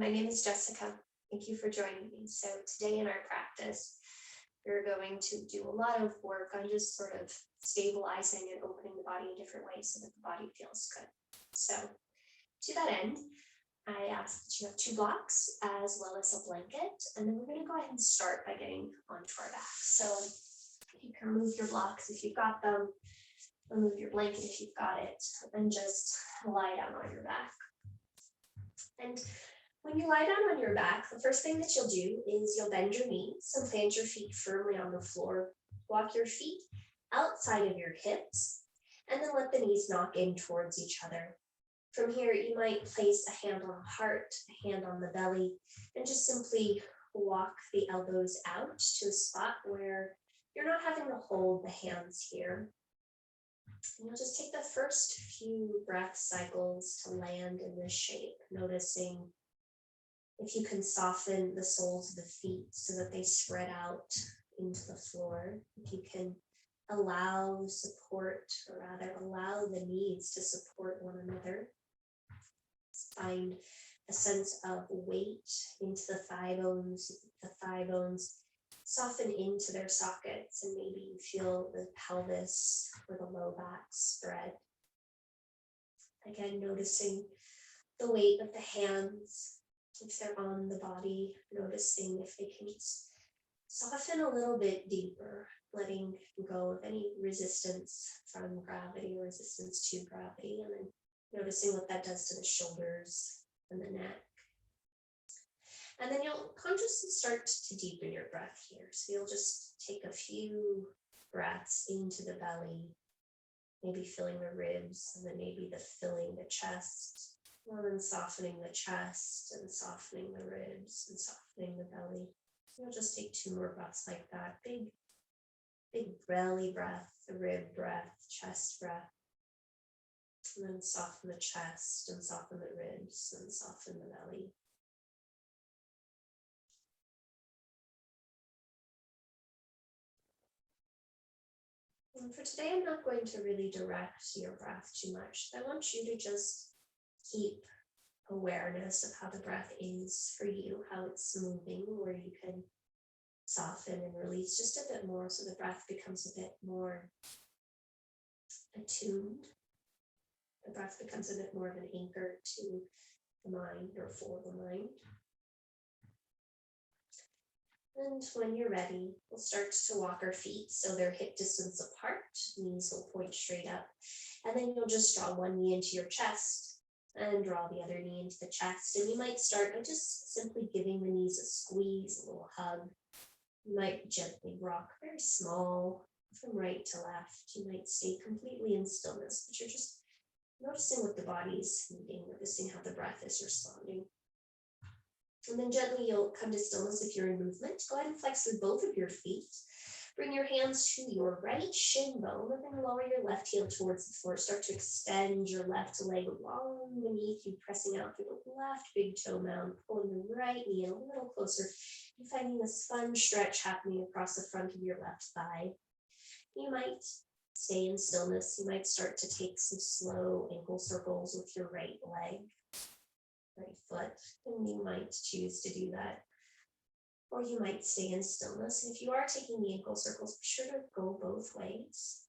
My name is Jessica. Thank you for joining me. So today in our practice, we're going to do a lot of work on just sort of stabilizing and opening the body in different ways so that the body feels good. So to that end, I ask that you have 2 blocks as well as a blanket, and then we're going to go ahead and start by getting onto our back. So you can remove your blocks if you've got them, remove your blanket if you've got it, and just lie down on your back. And when you lie down on your back, the first thing that you'll do is you'll bend your knees and plant your feet firmly on the floor. Walk your feet outside of your hips, and then let the knees knock in towards each other. From here, you might place a hand on the heart, a hand on the belly, and just simply walk the elbows out to a spot where you're not having to hold the hands here. And you'll just take the first few breath cycles to land in this shape, noticing if you can soften the soles of the feet so that they spread out into the floor. If you can allow support, or rather allow the knees to support one another. Find a sense of weight into the thigh bones soften into their sockets, and maybe you feel the pelvis or the low back spread. Again, noticing the weight of the hands, if they're on the body, noticing if they can soften a little bit deeper, letting go of any resistance from gravity or resistance to gravity, and then noticing what that does to the shoulders and the neck. And then you'll consciously start to deepen your breath here. So you'll just take a few breaths into the belly, maybe filling the ribs, and then maybe filling the chest, and then softening the chest and softening the ribs and softening the belly. You'll just take 2 more breaths like that. Big belly breath, the rib breath, chest breath. And then soften the chest and soften the ribs and soften the belly. And for today, I'm not going to really direct your breath too much. I want you to just keep awareness of how the breath is for you, how it's moving, where you can soften and release just a bit more so the breath becomes a bit more attuned. The breath becomes a bit more of an anchor to the mind or for the mind. And when you're ready, we'll start to walk our feet so they're hip distance apart. Knees will point straight up. And then you'll just draw one knee into your chest and draw the other knee into the chest. And you might start by just simply giving the knees a squeeze, a little hug. You might gently rock very small from right to left. You might stay completely in stillness, but you're just noticing what the body is needing, noticing how the breath is responding. And then gently you'll come to stillness if you're in movement. Go ahead and flex through both of your feet. Bring your hands to your right shin bone, and then lower your left heel towards the floor. Start to extend your left leg long beneath you, pressing out through the left big toe mound, pulling the right knee in a little closer, and finding this fun stretch happening across the front of your left thigh. You might stay in stillness. You might start to take some slow ankle circles with your right leg, right foot, and you might choose to do that. Or you might stay in stillness. And if you are taking the ankle circles, be sure to go both ways.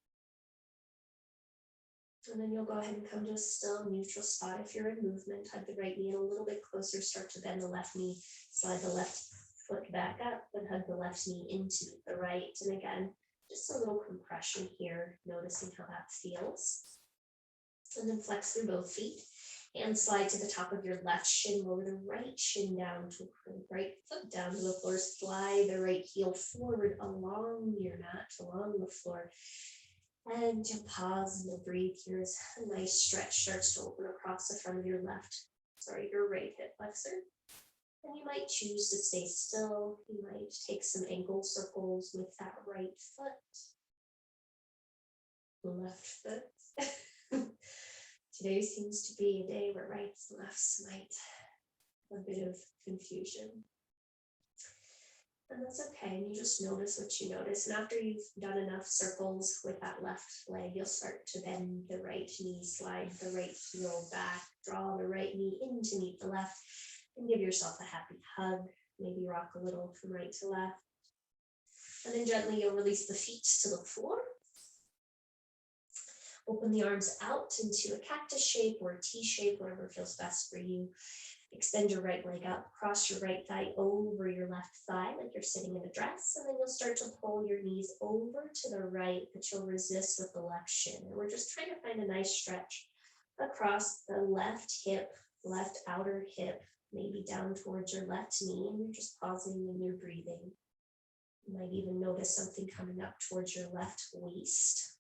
And then you'll go ahead and come to a still neutral spot. If you're in movement, hug the right knee in a little bit closer, start to bend the left knee, slide the left foot back up, and hug the left knee into the right. And again, just a little compression here, noticing how that feels. And then flex through both feet. And slide to the top of your left shin, lower the right shin down to the right foot down to the floor. Slide the right heel forward along your mat, along the floor. And you'll pause and you'll breathe here as a nice stretch starts to open across the front of your your right hip flexor. And you might choose to stay still. You might take some ankle circles with that right foot, left foot. Today seems to be a day where rights and lefts might have a bit of confusion. And that's okay. And you just notice what you notice. And after you've done enough circles with that left leg, you'll start to bend the right knee, slide the right heel back, draw the right knee in to meet the left, And give yourself a happy hug. Maybe rock a little from right to left. And then gently you'll release the feet to the floor. Open the arms out into a cactus shape or a T shape, whatever feels best for you. Extend your right leg up, cross your right thigh over your left thigh like you're sitting in a dress, and then you'll start to pull your knees over to the right, but you'll resist with the left shin. And we're just trying to find a nice stretch across the left hip, left outer hip, maybe down towards your left knee, and you're just pausing and you're breathing. You might even notice something coming up towards your left waist.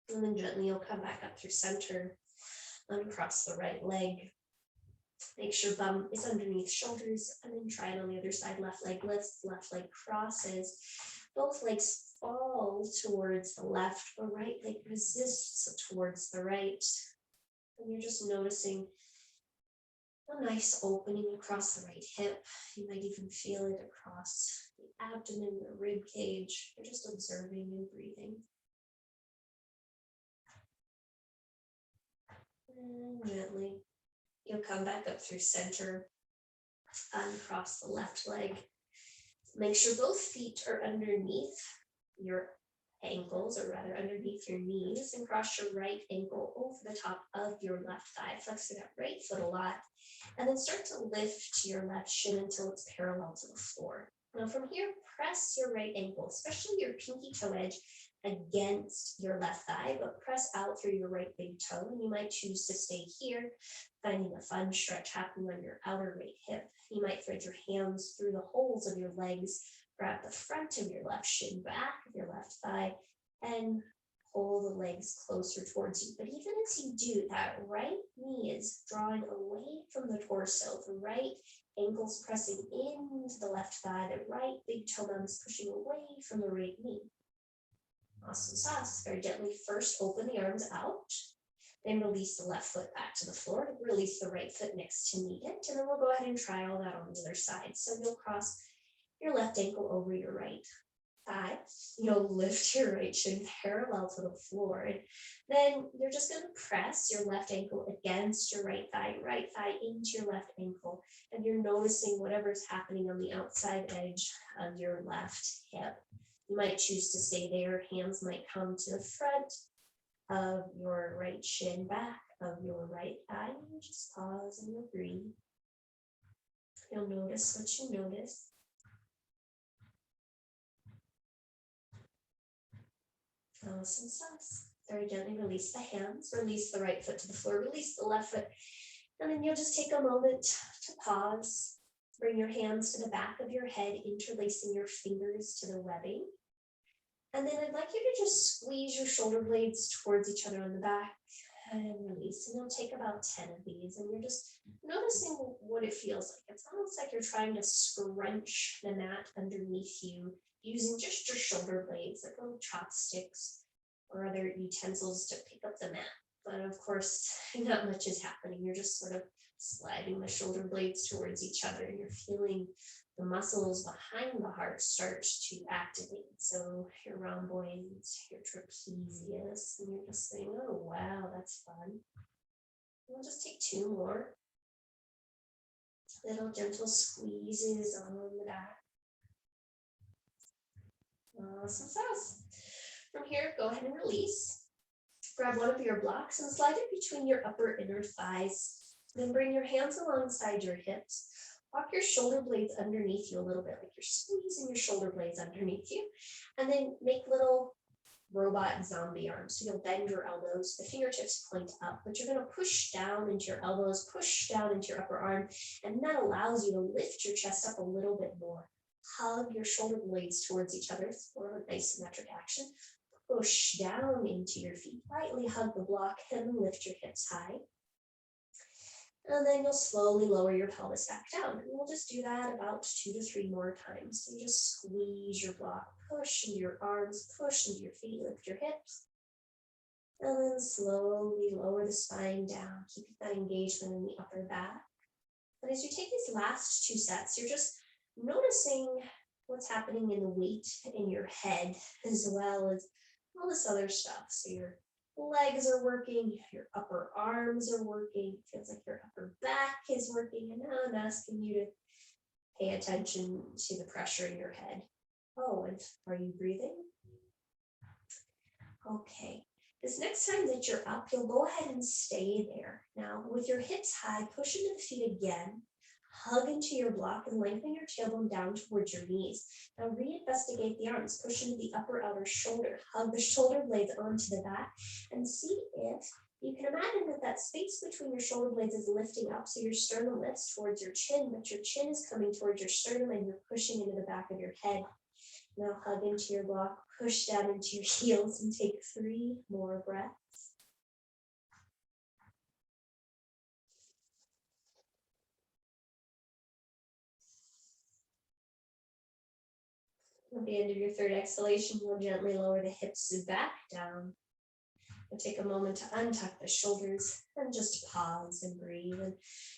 And then gently you'll come back up through center, uncross the right leg. Make sure bum is underneath shoulders, and then try it on the other side. Left leg lifts, left leg crosses. Both legs fall towards the left, the right leg resists towards the right. And you're just noticing a nice opening across the right hip. You might even feel it across the abdomen, the rib cage. You're just observing and breathing. And gently, you'll come back up through center, uncross the left leg. Make sure both feet are underneath your ankles, or rather underneath your knees, and cross your right ankle over the top of your left thigh. Flex that right foot a lot, and then start to lift your left shin until it's parallel to the floor. Now from here, press your right ankle, especially your pinky toe edge, against your left thigh, but press out through your right big toe. And you might choose to stay here, finding a fun stretch happening on your outer right hip. You might thread your hands through the holes of your legs, grab the front of your left shin, back of your left thigh, and pull the legs closer towards you. But even as you do, that right knee is drawing away from the torso. The right ankle's pressing into the left thigh. The right big toe bone is pushing away from the right knee. Awesome sauce. Very gently first open the arms out, then release the left foot back to the floor, release the right foot next to meet it, and then we'll go ahead and try all that on the other side. So you'll cross your left ankle over your right thigh. You'll lift your right shin parallel to the floor. And then you're just going to press your left ankle against your right thigh into your left ankle, and you're noticing whatever's happening on the outside edge of your left hip. You might choose to stay there. Hands might come to the front of your right shin, back of your right thigh. And just pause and you'll breathe. You'll notice what you notice. Awesome sauce. Very gently release the hands, release the right foot to the floor, release the left foot. And then you'll just take a moment to pause. Bring your hands to the back of your head, interlacing your fingers to the webbing. And then I'd like you to just squeeze your shoulder blades towards each other on the back and release. And you'll take about 10 of these, and you're just noticing what it feels like. It's almost like you're trying to scrunch the mat underneath you using just your shoulder blades, like little chopsticks or other utensils to pick up the mat. But of course, not much is happening. You're just sort of sliding the shoulder blades towards each other, and you're feeling the muscles behind the heart start to activate. So your rhomboids, your trapezius, and you're just saying, oh, wow, that's fun. We'll just take 2 more. Little gentle squeezes on the back. Awesome sauce. From here, go ahead and release. Grab one of your blocks and slide it between your upper inner thighs. Then bring your hands alongside your hips. Walk your shoulder blades underneath you a little bit, like you're squeezing your shoulder blades underneath you. And then make little robot zombie arms. So you'll bend your elbows, the fingertips point up, but you're going to push down into your elbows, push down into your upper arm, and that allows you to lift your chest up a little bit more. Hug your shoulder blades towards each other for a nice symmetric action. Push down into your feet, lightly hug the block, and lift your hips high. And then you'll slowly lower your pelvis back down. And we'll just do that about 2 to 3 more times. So you just squeeze your block, push into your arms, push into your feet, lift your hips. And then slowly lower the spine down, keeping that engagement in the upper back. And as you take these last 2 sets, you're just noticing what's happening in the weight in your head, as well as all this other stuff. So you're legs are working, your upper arms are working, feels like your upper back is working, and now I'm asking you to pay attention to the pressure in your head. Oh, and are you breathing? Okay. This next time that you're up, you'll go ahead and stay there. Now, with your hips high, push into the feet again, hug into your block and lengthen your tailbone down towards your knees. Now, reinvestigate the arms, push into the upper outer shoulder, hug the shoulder blades onto the back, and see if you can imagine that that space between your shoulder blades is lifting up, so your sternum lifts towards your chin, but your chin is coming towards your sternum and you're pushing into the back of your head. Now hug into your block, push down into your heels, and take 3 more breaths. At the end of your 3rd exhalation, you'll gently lower the hips back down. And take a moment to untuck the shoulders and just pause and breathe. And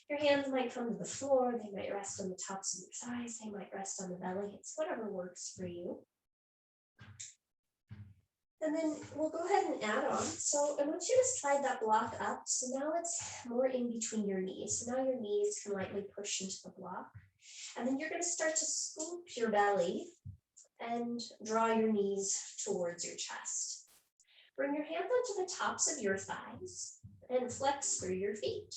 your hands might come to the floor, they might rest on the tops of your thighs, they might rest on the belly. It's whatever works for you. And then we'll go ahead and add on. So I want you to slide that block up. So now it's more in between your knees. So now your knees can lightly push into the block. And then you're going to start to scoop your belly and draw your knees towards your chest. Bring your hands onto the tops of your thighs and flex through your feet.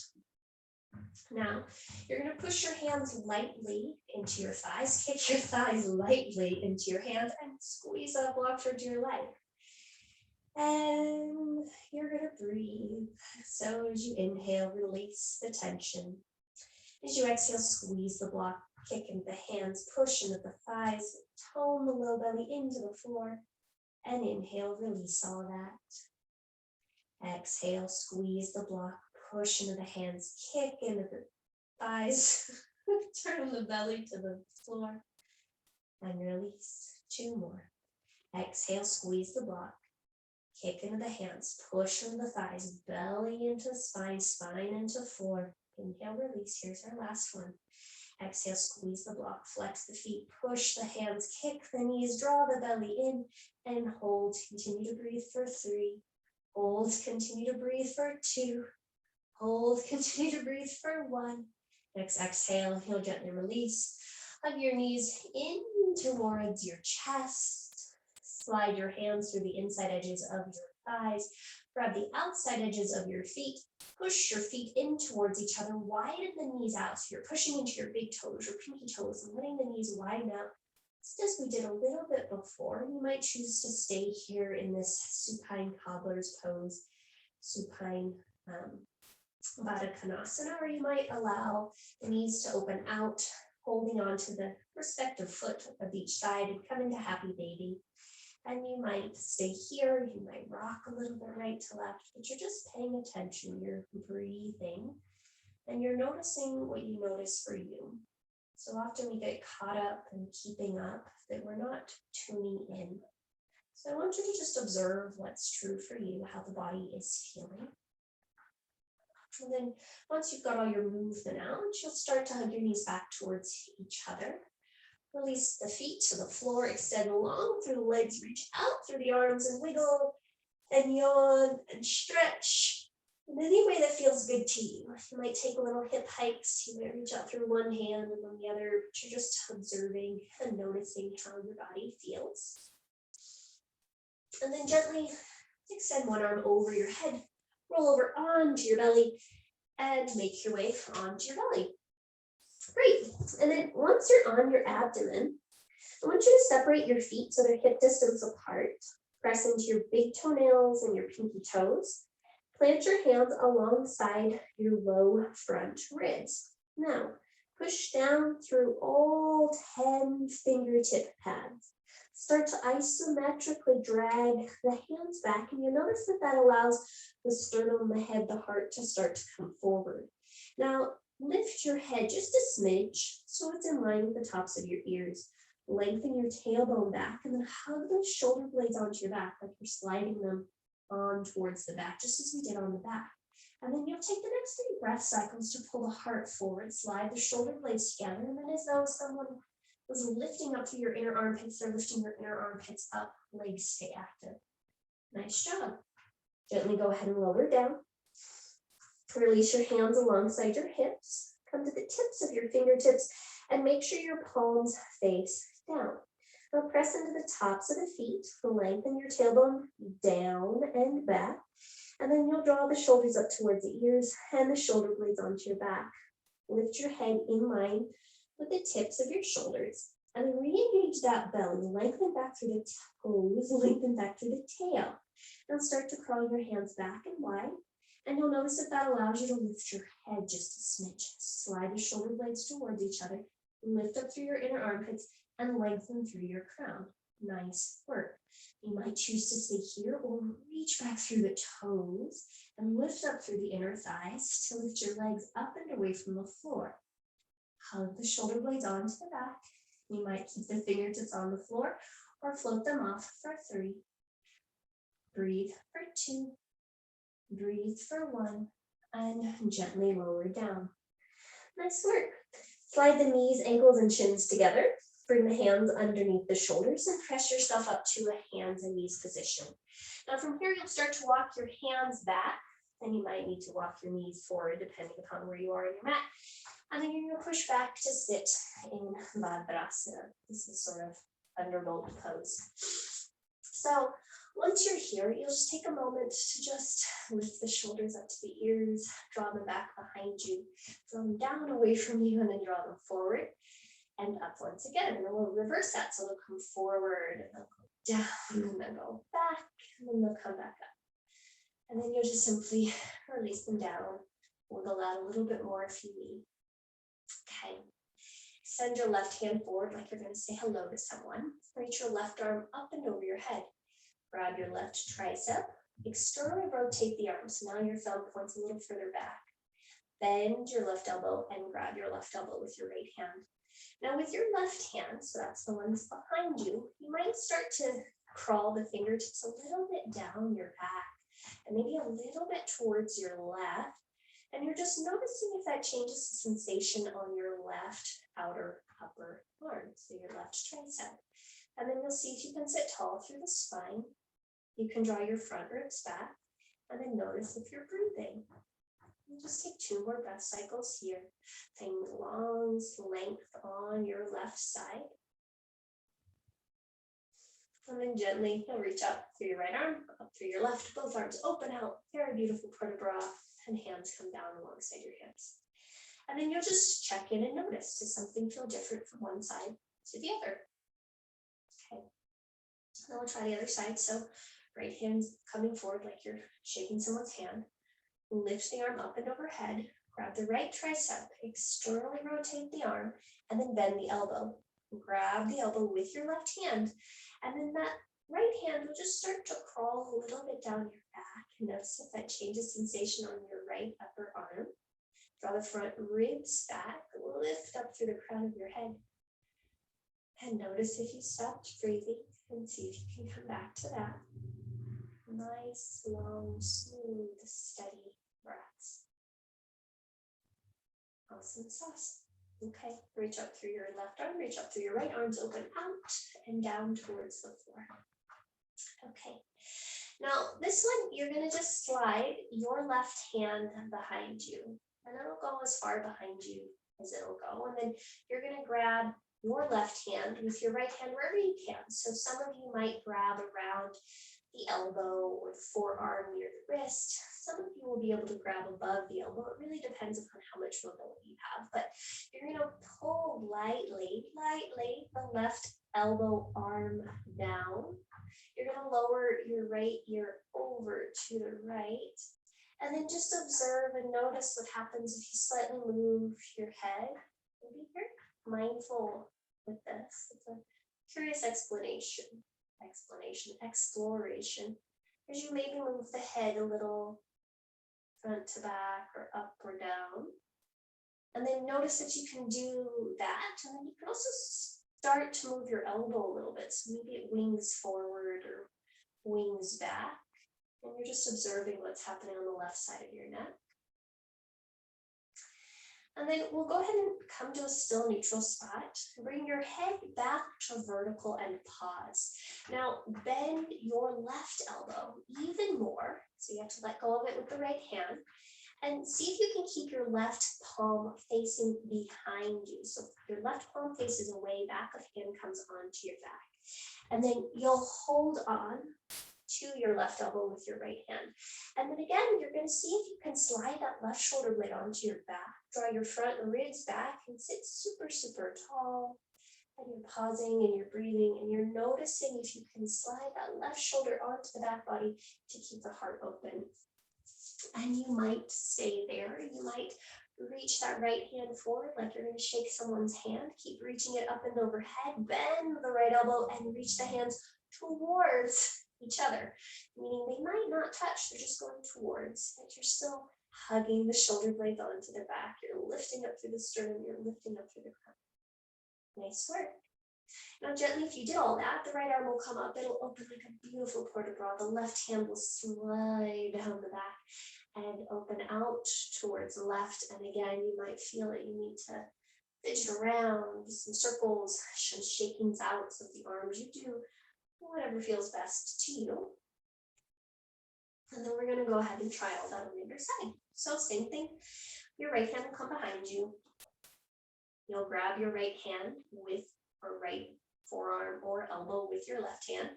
Now, you're going to push your hands lightly into your thighs, kick your thighs lightly into your hands, and squeeze that block towards your leg. And you're going to breathe. So as you inhale, release the tension. As you exhale, squeeze the block, kick into the hands, push into the thighs, tone the low belly into the floor. And inhale, release all of that. Exhale, squeeze the block, push into the hands, kick into the thighs, turn the belly to the floor, and release. 2 more. Exhale, squeeze the block, kick into the hands, push into the thighs, belly into spine, spine into floor. Inhale, release. Here's our last one. Exhale, squeeze the block, flex the feet, push the hands, kick the knees, draw the belly in, and hold. Continue to breathe for 3. Hold, continue to breathe for 2. Hold, continue to breathe for 1. Next exhale, you'll gently release. Hug your knees in towards your chest. Slide your hands through the inside edges of your thighs. Grab the outside edges of your feet. Push your feet in towards each other. Widen the knees out. So you're pushing into your big toes, your pinky toes, and letting the knees widen out. Just as we did a little bit before, you might choose to stay here in this supine cobbler's pose, supine badha konasana, or you might allow the knees to open out, holding on to the respective foot of each side and come into happy baby. And you might stay here, you might rock a little bit right to left, but you're just paying attention, you're breathing, and you're noticing what you notice for you. So often we get caught up in keeping up that we're not tuning in. So I want you to just observe what's true for you, how the body is feeling. And then once you've got all your movement out, you'll start to hug your knees back towards each other. Release the feet to the floor, extend long through the legs, reach out through the arms and wiggle and yawn and stretch in any way that feels good to you. You might take a little hip hikes, you might reach out through one hand and then the other, but you're just observing and noticing how your body feels. And then gently extend one arm over your head, roll over onto your belly and make your way onto your belly. Great. And then once you're on your abdomen, I want you to separate your feet so they're hip distance apart. Press into your big toenails and your pinky toes. Plant your hands alongside your low front ribs. Now, push down through all 10 fingertip pads. Start to isometrically drag the hands back, and you'll notice that that allows the sternum, the head, the heart to start to come forward. Now, lift your head just a smidge so it's in line with the tops of your ears. Lengthen your tailbone back and then hug those shoulder blades onto your back like you're sliding them on towards the back, just as we did on the back. And then you'll take the next 3 breath cycles to pull the heart forward, slide the shoulder blades together, and then as though someone was lifting up through your inner armpits, they're lifting your inner armpits up, legs stay active. Nice job. Gently go ahead and lower down. Release your hands alongside your hips. Come to the tips of your fingertips and make sure your palms face down. Now press into the tops of the feet, lengthen your tailbone down and back, and then you'll draw the shoulders up towards the ears and the shoulder blades onto your back. Lift your head in line with the tips of your shoulders, and then re-engage that belly, lengthen back through the toes, lengthen back through the tail. Now start to curl your hands back and wide, and you'll notice that that allows you to lift your head just a smidge. Slide the shoulder blades towards each other, lift up through your inner armpits, and lengthen through your crown. Nice work. You might choose to stay here or reach back through the toes and lift up through the inner thighs to lift your legs up and away from the floor. Hug the shoulder blades onto the back. You might keep the fingertips on the floor or float them off for 3. Breathe for 2. Breathe for 1. And gently lower down. Nice work. Slide the knees, ankles, and shins together. Bring the hands underneath the shoulders and press yourself up to a hands and knees position. Now from here, you'll start to walk your hands back, and you might need to walk your knees forward depending upon where you are in your mat. And then you're going to push back to sit in Virbhadrasana. This is sort of thunderbolt pose. So once you're here, you'll just take a moment to just lift the shoulders up to the ears, draw them back behind you, draw them down away from you, and then draw them forward and up once again. And then we'll reverse that. So they'll come forward, and they'll go down, and then go back, and then they'll come back up. And then you'll just simply release them down. Wiggle out a little bit more if you need. Okay. Send your left hand forward like you're going to say hello to someone. Reach your left arm up and over your head. Grab your left tricep. Externally rotate the arm. So now your thumb points a little further back. Bend your left elbow and grab your left elbow with your right hand. Now with your left hand, so that's the one that's behind you, you might start to crawl the fingertips a little bit down your back and maybe a little bit towards your left. And you're just noticing if that changes the sensation on your left outer upper arm, so your left tricep. And then you'll see if you can sit tall through the spine. You can draw your front ribs back, and then notice if you're breathing. And just take 2 more breath cycles here. Find long length on your left side. And then gently, you'll reach up through your right arm, up through your left, both arms open out. Very beautiful vertebra, and hands come down alongside your hips. And then you'll just check in and notice, does something feel different from one side to the other? Okay. Then we'll try the other side. So right hand's coming forward like you're shaking someone's hand. Lift the arm up and overhead. Grab the right tricep, externally rotate the arm, and then bend the elbow. Grab the elbow with your left hand, and then that right hand will just start to crawl a little bit down your back. Notice if that changes sensation on your right upper arm. Draw the front ribs back, lift up through the crown of your head. And notice if you stopped breathing and see if you can come back to that. Nice, long, smooth, steady breaths. Awesome sauce. Okay, reach up through your left arm, reach up through your right, arms open out and down towards the floor. Okay, now this one, you're gonna just slide your left hand behind you, and it'll go as far behind you as it'll go. And then you're gonna grab your left hand with your right hand wherever you can. So some of you might grab around the elbow or the forearm near the wrist. Some of you will be able to grab above the elbow. It really depends upon how much mobility you have, but you're going to pull lightly the left elbow arm down. You're going to lower your right ear over to the right, and then just observe and notice what happens if you slightly move your head. Maybe you're mindful with this. It's a curious exploration, exploration, as you maybe move the head a little front to back or up or down. And then notice that you can do that. And then you can also start to move your elbow a little bit. So maybe it wings forward or wings back. And you're just observing what's happening on the left side of your neck. And then we'll go ahead and come to a still neutral spot. Bring your head back to vertical and pause. Now bend your left elbow even more. So you have to let go of it with the right hand. And see if you can keep your left palm facing behind you. So your left palm faces away, back of hand comes onto your back. And then you'll hold on to your left elbow with your right hand. And then again, you're going to see if you can slide that left shoulder blade onto your back. Draw your front ribs back and sit super, super tall. And you're pausing and you're breathing and you're noticing if you can slide that left shoulder onto the back body to keep the heart open. And you might stay there. You might reach that right hand forward like you're going to shake someone's hand. Keep reaching it up and overhead. Bend the right elbow and reach the hands towards each other, meaning they might not touch. They're just going towards. But you're still hugging the shoulder blades onto the back. You're lifting up through the sternum. You're lifting up through the crown. Nice work. Now gently, if you did all that, the right arm will come up. It'll open like a beautiful port de bras. The left hand will slide down the back and open out towards the left. And again, you might feel that you need to fidget around, some circles, some shakings out of the arms. You do whatever feels best to you. And then we're going to go ahead and try all that on the other side. So same thing. Your right hand will come behind you. You'll grab your right hand with or right forearm or elbow with your left hand,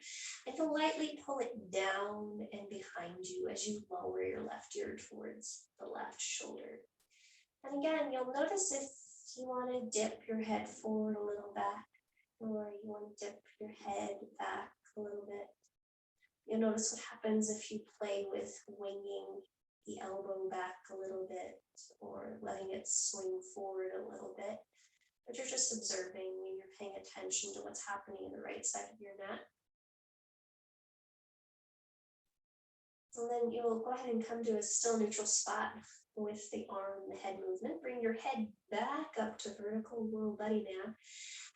and you'll lightly pull it down and behind you as you lower your left ear towards the left shoulder. And again, you'll notice if you want to dip your head forward a little back, or you want to dip your head back a little bit. You'll notice what happens if you play with winging the elbow back a little bit or letting it swing forward a little bit. But you're just observing when you're paying attention to what's happening in the right side of your neck. And then you'll go ahead and come to a still neutral spot with the arm and the head movement. Bring your head back up to vertical roll buddy now.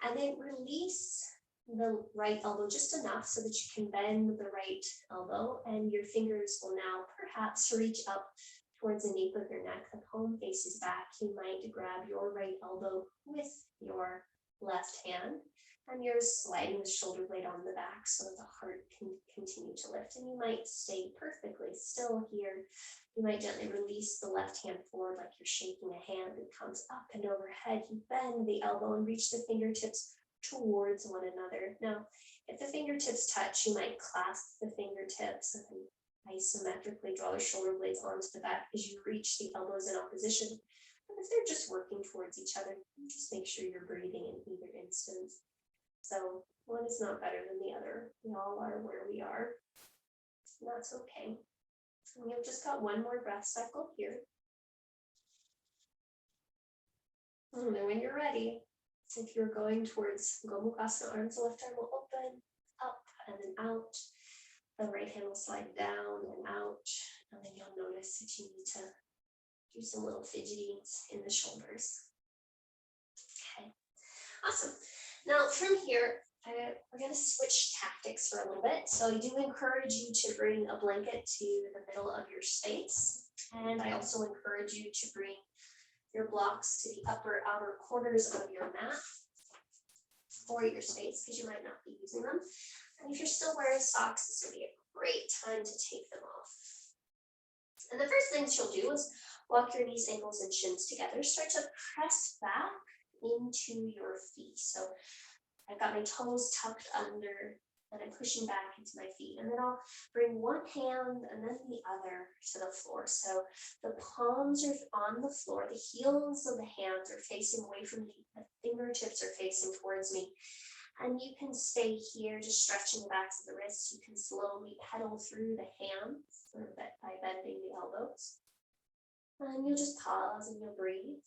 And then release the right elbow just enough so that you can bend the right elbow. And your fingers will now perhaps reach up towards the nape of your neck. The palm faces back. You might grab your right elbow with your left hand, and you're sliding the shoulder blade on the back so that the heart can continue to lift. And you might stay perfectly still here. You might gently release the left hand forward like you're shaking a hand. It comes up and overhead. You bend the elbow and reach the fingertips towards one another. Now, if the fingertips touch, you might clasp the fingertips and isometrically draw the shoulder blades onto the back as you reach the elbows in opposition. But if they're just working towards each other, just make sure you're breathing in either instance. So one is not better than the other. We all are where we are. And that's okay. And you've just got one more breath cycle here. And then when you're ready, if you're going towards Gomukhasana arms, the left arm will open, up, and then out. The right hand will slide down and out, and then you'll notice that you need to do some little fidgetings in the shoulders. Okay, awesome. Now from here, we're going to switch tactics for a little bit. So I do encourage you to bring a blanket to the middle of your space, and I also encourage you to bring your blocks to the upper outer corners of your mat for your space, because you might not be using them. And if you're still wearing socks, this will be a great time to take them off. And the first thing you'll do is walk your knees, ankles, and shins together. Start to press back into your feet. So I've got my toes tucked under, and I'm pushing back into my feet. And then I'll bring one hand and then the other to the floor. So the palms are on the floor. The heels of the hands are facing away from me. The fingertips are facing towards me. And you can stay here, just stretching the backs of the wrists. You can slowly pedal through the hands by bending the elbows. And you'll just pause and you'll breathe.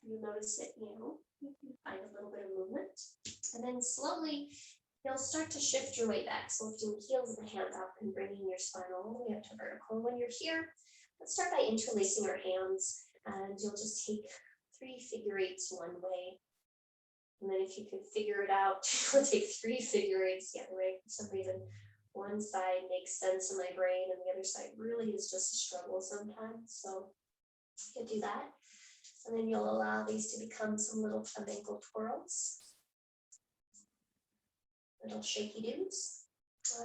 You'll notice that, you can find a little bit of movement. And then slowly, you'll start to shift your weight back. So lifting the heels of the hands up and bringing your spine all the way up to vertical. When you're here, let's start by interlacing our hands. And you'll just take 3 figure eights one way. And then if you can figure it out, you'll take 3 figure eights the other way. For some reason, one side makes sense in my brain and the other side really is just a struggle sometimes. So you can do that. And then you'll allow these to become some little flamenco twirls, little shaky doos.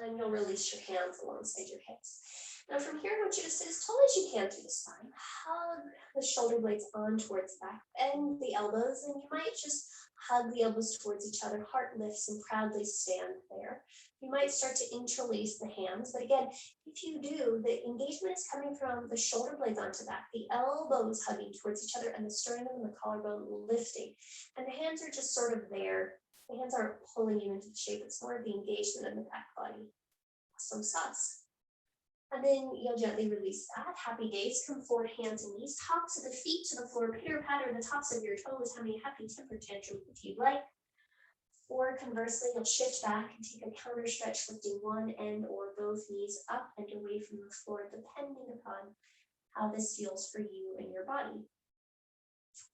And you'll release your hands alongside your hips. Now from here, I want you to sit as tall as you can through the spine. Hug the shoulder blades on towards the back. Bend the elbows, and you might just hug the elbows towards each other. Heart lifts and proudly stand there. You might start to interlace the hands, but again, if you do, the engagement is coming from the shoulder blades onto the back, the elbows hugging towards each other, and the sternum and the collarbone lifting. And the hands are just sort of there. The hands aren't pulling you into the shape. It's more of the engagement in the back body. Awesome sauce. And then you'll gently release that. Happy days. Come forward, hands and knees. Tops of the feet to the floor. Pitter patter the tops of your toes. Have a happy temper tantrum if you'd like. Or conversely, you'll shift back and take a counter stretch, lifting one end or both knees up and away from the floor, depending upon how this feels for you and your body.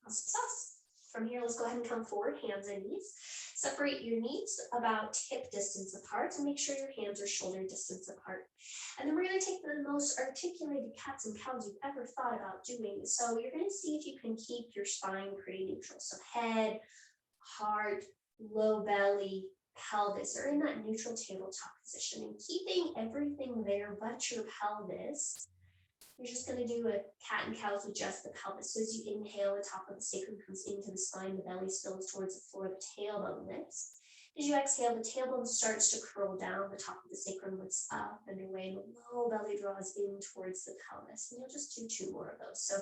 Awesome sauce. From here, let's go ahead and come forward, hands and knees. Separate your knees about hip distance apart and make sure your hands are shoulder distance apart. And then we're going to take the most articulated cats and cows you've ever thought about doing. So you're going to see if you can keep your spine pretty neutral. So head, heart, low belly, pelvis are in that neutral tabletop position, and keeping everything there but your pelvis. You're just going to do a cat and cows with just the pelvis. So as you inhale, the top of the sacrum comes into the spine, the belly spills towards the floor, the tailbone lifts. As you exhale, the tailbone starts to curl down, the top of the sacrum lifts up and away, and the low belly draws in towards the pelvis. And you'll just do 2 more of those. So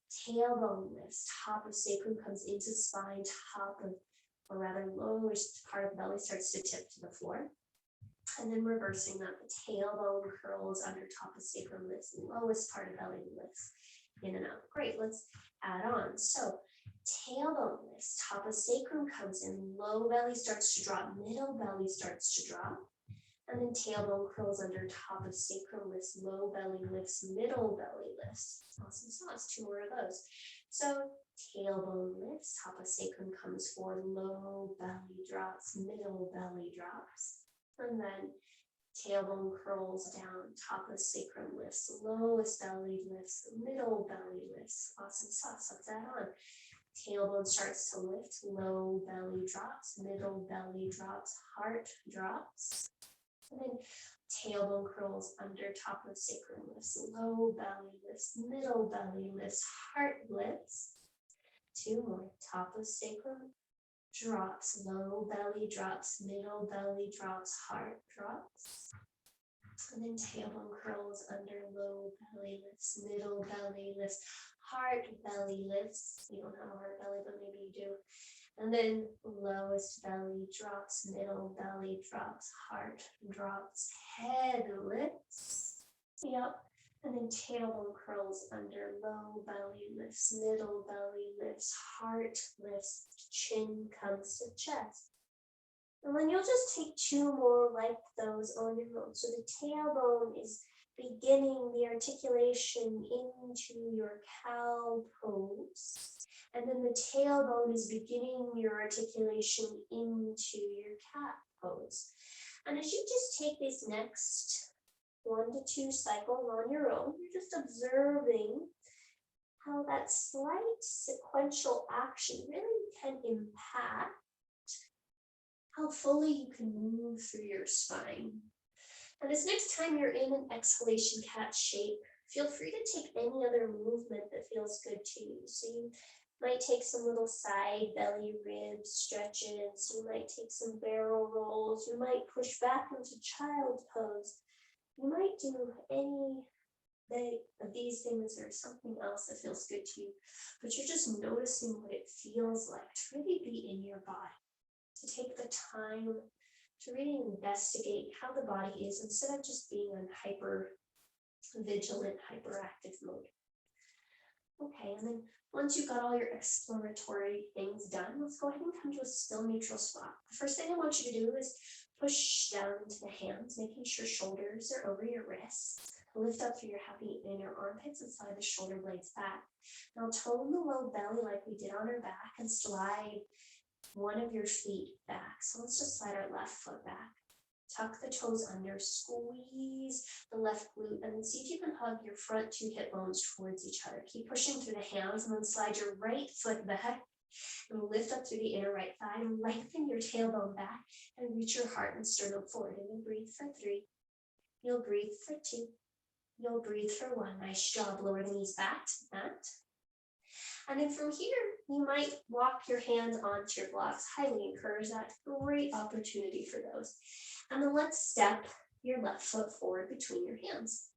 tailbone lifts, top of sacrum comes into spine, top of, or rather lowest part of the belly starts to tip to the floor. And then reversing that, the tailbone curls under top of sacrum lifts, lowest part of belly lifts in and out. Great, let's add on. So tailbone lifts, top of sacrum comes in, low belly starts to drop, middle belly starts to drop. And then tailbone curls under top of sacrum lifts, low belly lifts, middle belly lifts. Awesome sauce, 2 more of those. So tailbone lifts, top of sacrum comes forward, low belly drops, middle belly drops. And then tailbone curls down, top of sacrum lifts, lowest belly lifts, middle belly lifts. Awesome sauce, let's add on. Tailbone starts to lift, low belly drops, middle belly drops, heart drops. And then tailbone curls under top of sacrum lifts, low belly lifts, middle belly lifts, heart lifts. 2 more, top of sacrum drops, low belly drops, middle belly drops, heart drops. And then tailbone curls under, low belly lifts, middle belly lifts, heart belly lifts. You don't have a heart belly, but maybe you do. And then lowest belly drops, middle belly drops, heart drops, head lifts. Yep. And then tailbone curls under, low belly lifts, middle belly lifts, heart lifts, chin comes to chest. And then you'll just take 2 more like those on your own. So the tailbone is beginning the articulation into your cow pose. And then the tailbone is beginning your articulation into your cat pose. And as you just take this next 1 to 2 cycles on your own, you're just observing how that slight sequential action really can impact how fully you can move through your spine. And this next time you're in an exhalation cat shape, feel free to take any other movement that feels good to you. So you might take some little side belly rib stretches. You might take some barrel rolls. You might push back into child's pose. You might do any of these things or something else that feels good to you, but you're just noticing what it feels like to really be in your body, to take the time to really investigate how the body is instead of just being on hyper vigilant, hyperactive mode. Okay, and then once you've got all your exploratory things done, let's go ahead and come to a still neutral spot. The first thing I want you to do is push down into the hands, making sure shoulders are over your wrists. Lift up through your happy inner armpits and slide the shoulder blades back. Now tone the low belly like we did on our back and slide one of your feet back. So let's just slide our left foot back. Tuck the toes under, squeeze the left glute, and then see if you can hug your front two hip bones towards each other. Keep pushing through the hands, and then slide your right foot back and lift up through the inner right thigh and lengthen your tailbone back and reach your heart and sternum forward. And then breathe for 3. You'll breathe for 2. You'll breathe for 1. Nice job. Lower the knees back to the mat. And then from here, you might walk your hands onto your blocks. Highly encourage that. Great opportunity for those. And then let's step your left foot forward between your hands.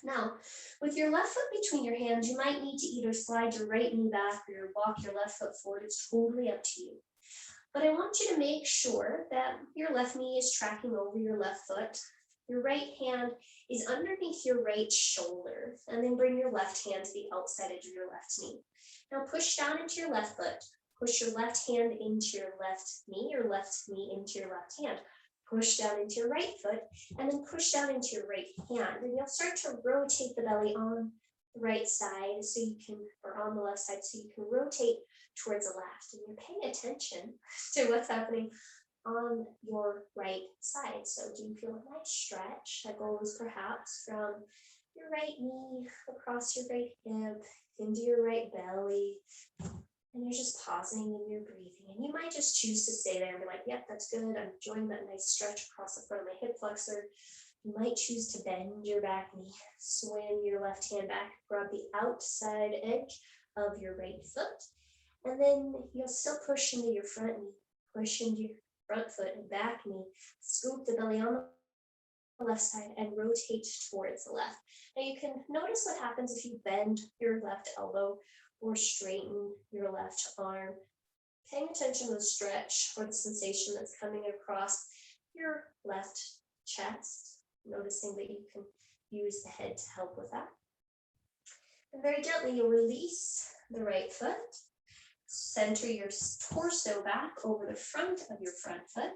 Now, with your left foot between your hands, you might need to either slide your right knee back or walk your left foot forward. It's totally up to you. But I want you to make sure that your left knee is tracking over your left foot. Your right hand is underneath your right shoulder, and then bring your left hand to the outside edge of your left knee. Now push down into your left foot. Push your left hand into your left knee, your left knee into your left hand. Push down into your right foot, and then push down into your right hand. And you'll start to rotate the belly on the right side so you can, or on the left side, so you can rotate towards the left. And you're paying attention to what's happening on your right side. So do you feel a nice stretch that goes perhaps from your right knee across your right hip into your right belly? And you're just pausing and you're breathing. And you might just choose to stay there and be like, yep, that's good. I'm enjoying that nice stretch across the front of my hip flexor. You might choose to bend your back knee, swing your left hand back, grab the outside edge of your right foot. And then you'll still push into your front knee, push into your front foot and back knee, scoop the belly on the left side and rotate towards the left. Now you can notice what happens if you bend your left elbow or straighten your left arm. Paying attention to the stretch or the sensation that's coming across your left chest, noticing that you can use the head to help with that. And very gently, you'll release the right foot. Center your torso back over the front of your front foot.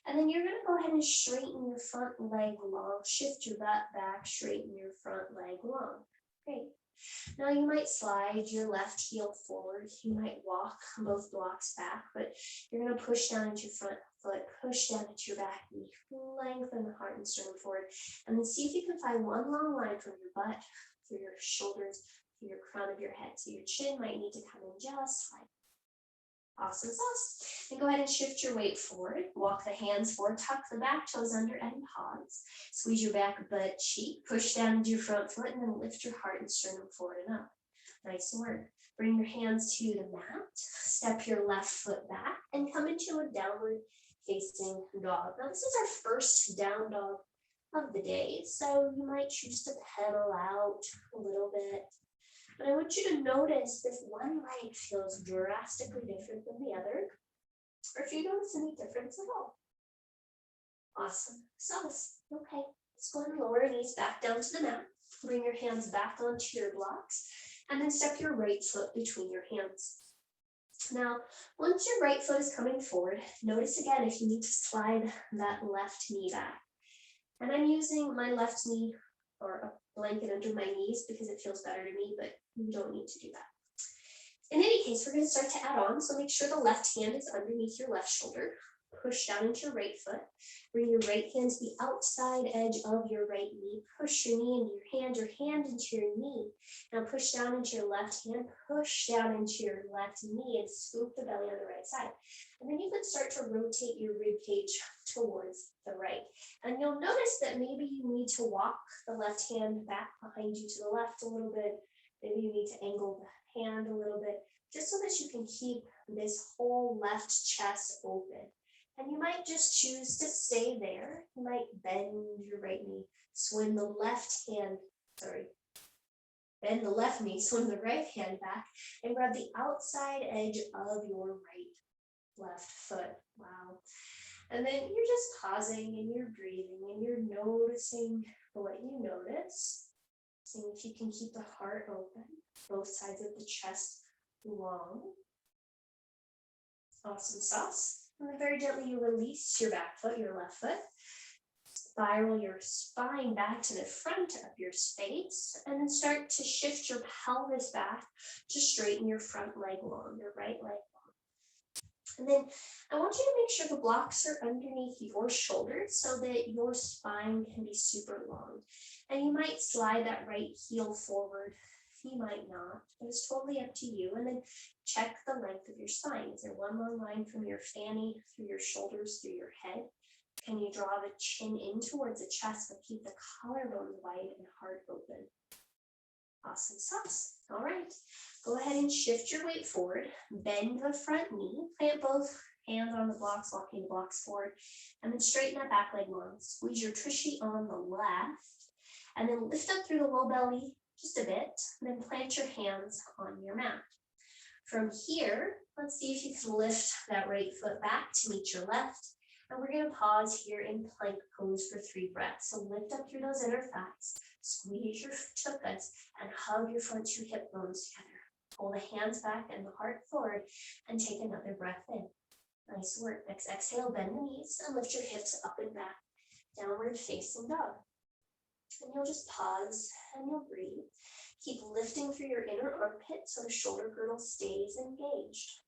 And then you're going to go ahead and straighten your front leg long. Shift your butt back, straighten your front leg long. Great. Now you might slide your left heel forward. You might walk both blocks back, but you're going to push down into your front foot, push down into your back knee, lengthen the heart and sternum forward, and then see if you can find one long line from your butt, through your shoulders, through your crown of your head. So your chin might need to come in just slightly. Awesome sauce. And go ahead and shift your weight forward. Walk the hands forward, tuck the back toes under and pause. Squeeze your back butt cheek, push down into your front foot, and then lift your heart and sternum forward and up. Nice work. Bring your hands to the mat. Step your left foot back and come into a downward facing dog. Now this is our first down dog of the day, so you might choose to pedal out a little bit. But I want you to notice if one leg feels drastically different than the other, or if you notice any difference at all. Awesome. Sauce. Okay. Let's go ahead and lower your knees back down to the mat. Bring your hands back onto your blocks, and then step your right foot between your hands. Now, once your right foot is coming forward, notice again if you need to slide that left knee back. And I'm using my left knee or a blanket under my knees because it feels better to me, but you don't need to do that. In any case, we're going to start to add on. So make sure the left hand is underneath your left shoulder. Push down into your right foot. Bring your right hand to the outside edge of your right knee. Push your knee into your hand into your knee. Now push down into your left hand, push down into your left knee and scoop the belly on the right side. And then you can start to rotate your rib cage towards the right. And you'll notice that maybe you need to walk the left hand back behind you to the left a little bit. Maybe you need to angle the hand a little bit, just so that you can keep this whole left chest open. And you might just choose to stay there. You might bend your right knee, swing the left knee, swing the right hand back, and grab the outside edge of your left foot. Wow. And then you're just pausing and you're breathing and you're noticing what you notice. Seeing if you can keep the heart open, both sides of the chest long. Awesome sauce. And then very gently you release your back foot, your left foot. Spiral your spine back to the front of your space, and then start to shift your pelvis back to straighten your front leg long, your right leg long. And then I want you to make sure the blocks are underneath your shoulders so that your spine can be super long. And you might slide that right heel forward. You might not, but it's totally up to you. And then check the length of your spine. Is there one long line from your fanny, through your shoulders, through your head? Can you draw the chin in towards the chest, but keep the collarbone wide and heart open? Awesome sauce. All right, go ahead and shift your weight forward. Bend the front knee. Plant both hands on the blocks, walking the blocks forward. And then straighten that back leg long. Squeeze your tushy on the left. And then lift up through the low belly just a bit. And then plant your hands on your mat. From here, let's see if you can lift that right foot back to meet your left. And we're going to pause here in plank pose for 3 breaths. So lift up through those inner thighs, squeeze your tuchus, and hug your front 2 hip bones together. Pull the hands back and the heart forward, and take another breath in. Nice work. Next exhale, bend the knees and lift your hips up and back. Downward facing dog. And you'll just pause and you'll breathe. Keep lifting through your inner armpit so the shoulder girdle stays engaged.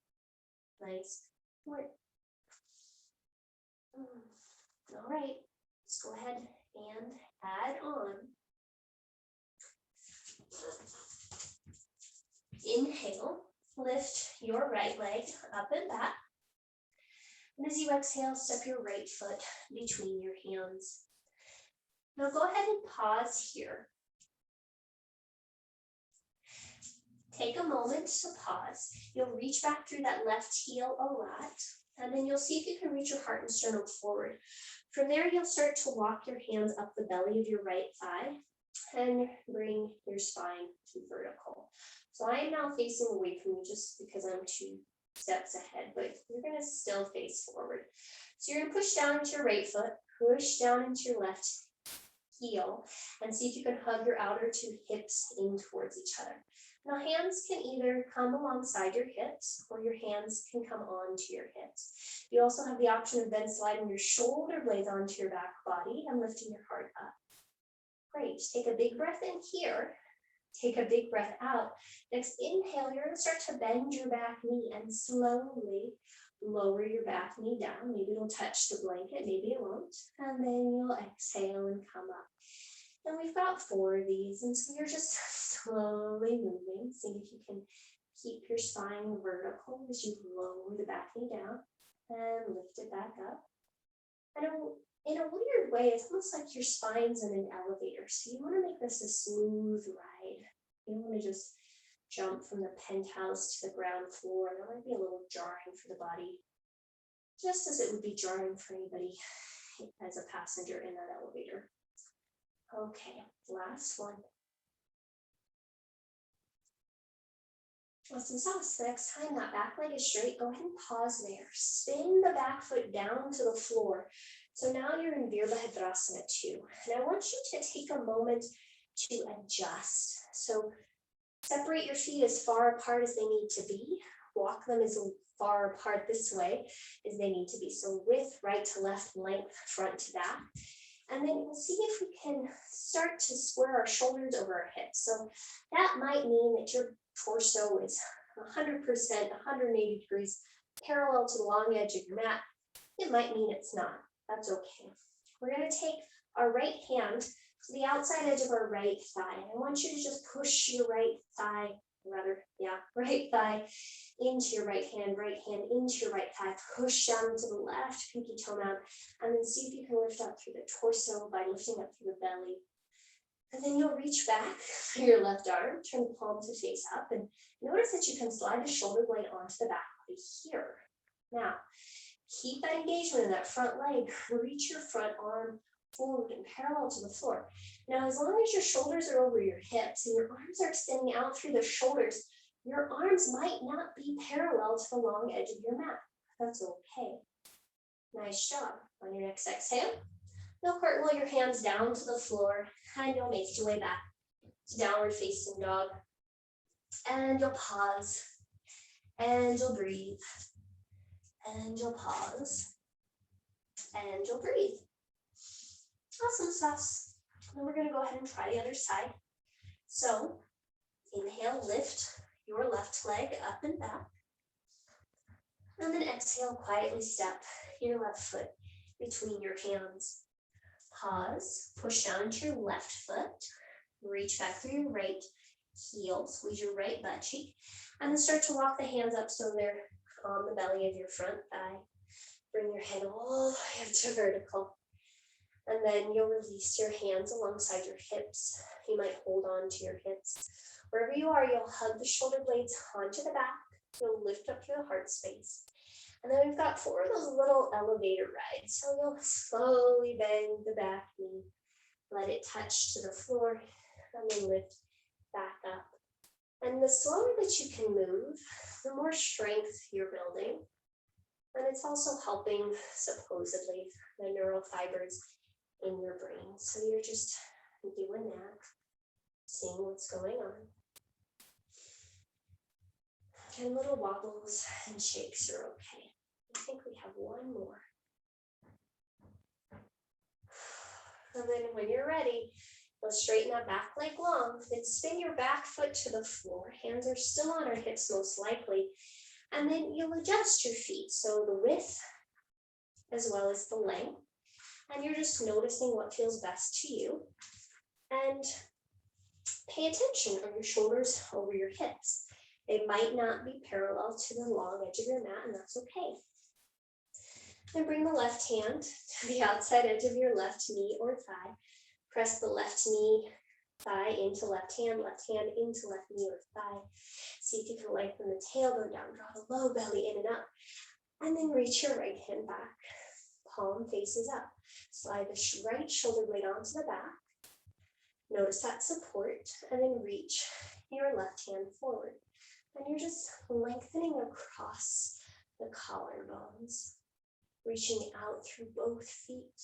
Nice work. All right, let's go ahead and add on. Inhale, lift your right leg up and back. And as you exhale, step your right foot between your hands. Now go ahead and pause here. Take a moment to pause. You'll reach back through that left heel a lot. And then you'll see if you can reach your heart and sternum forward. From there, you'll start to walk your hands up the belly of your right thigh and bring your spine to vertical. So I am now facing away from you just because I'm 2 steps ahead, but you're going to still face forward. So you're going to push down into your right foot, push down into your left heel, and see if you can hug your outer 2 hips in towards each other. Now hands can either come alongside your hips or your hands can come onto your hips. You also have the option of then sliding your shoulder blades onto your back body and lifting your heart up. Great, take a big breath in here. Take a big breath out. Next inhale, you're gonna start to bend your back knee and slowly lower your back knee down. Maybe it'll touch the blanket, maybe it won't. And then you'll exhale and come up. And we've got 4 of these, and so you're just slowly moving. See if you can keep your spine vertical as you lower the back knee down and lift it back up. And in a weird way, it's almost like your spine's in an elevator. So you want to make this a smooth ride. You don't want to just jump from the penthouse to the ground floor. That might be a little jarring for the body, just as it would be jarring for anybody as a passenger in that elevator. Okay, last one. Awesome sauce. The next time that back leg is straight, go ahead and pause there. Spin the back foot down to the floor. So now you're in Virbhadrasana 2. And I want you to take a moment to adjust. So separate your feet as far apart as they need to be. Walk them as far apart this way as they need to be. So width, right to left, length, front to back. And then we'll see if we can start to square our shoulders over our hips. So that might mean that your torso is 100%, 180 degrees parallel to the long edge of your mat. It might mean it's not. That's okay. We're going to take our right hand to the outside edge of our right thigh. I want you to just push your right thigh into your right hand into your right thigh, push down to the left, pinky toe down, and then see if you can lift up through the torso by lifting up through the belly. And then you'll reach back through your left arm, turn the palm to face up, and notice that you can slide the shoulder blade onto the back body here. Now, keep that engagement in that front leg, reach your front arm forward and parallel to the floor. Now, as long as your shoulders are over your hips and your arms are extending out through the shoulders, your arms might not be parallel to the long edge of your mat. That's okay. Nice job. On your next exhale, you'll cartwheel your hands down to the floor and you'll make your way back to downward facing dog. And you'll pause and you'll breathe and you'll pause and you'll breathe. Awesome sauce. Then we're going to go ahead and try the other side. So inhale, lift your left leg up and back. And then exhale, quietly step your left foot between your hands. Pause, push down into your left foot, reach back through your right heel, squeeze your right butt cheek, and then start to walk the hands up so they're on the belly of your front thigh. Bring your head all the way up to vertical. And then you'll release your hands alongside your hips. You might hold on to your hips. Wherever you are, you'll hug the shoulder blades onto the back. You'll lift up to the heart space. And then we've got 4 of those little elevator rides. So you'll slowly bend the back knee. Let it touch to the floor and then lift back up. And the slower that you can move, the more strength you're building. And it's also helping, supposedly, the neural fibers in your brain. So you're just doing that, seeing what's going on. And little wobbles and shakes are okay. I think we have one more. And then when you're ready, you'll straighten that back leg long, then spin your back foot to the floor. Hands are still on our hips most likely. And then you'll adjust your feet, so the width as well as the length. And you're just noticing what feels best to you. And pay attention on your shoulders over your hips. They might not be parallel to the long edge of your mat, and that's okay. Then bring the left hand to the outside edge of your left knee or thigh. Press the left knee, thigh into left hand into left knee or thigh. See if you can lengthen the tailbone down, draw the low belly in and up. And then reach your right hand back. Palm faces up. Slide the right shoulder blade onto the back. Notice that support, and then reach your left hand forward. And you're just lengthening across the collarbones, reaching out through both feet,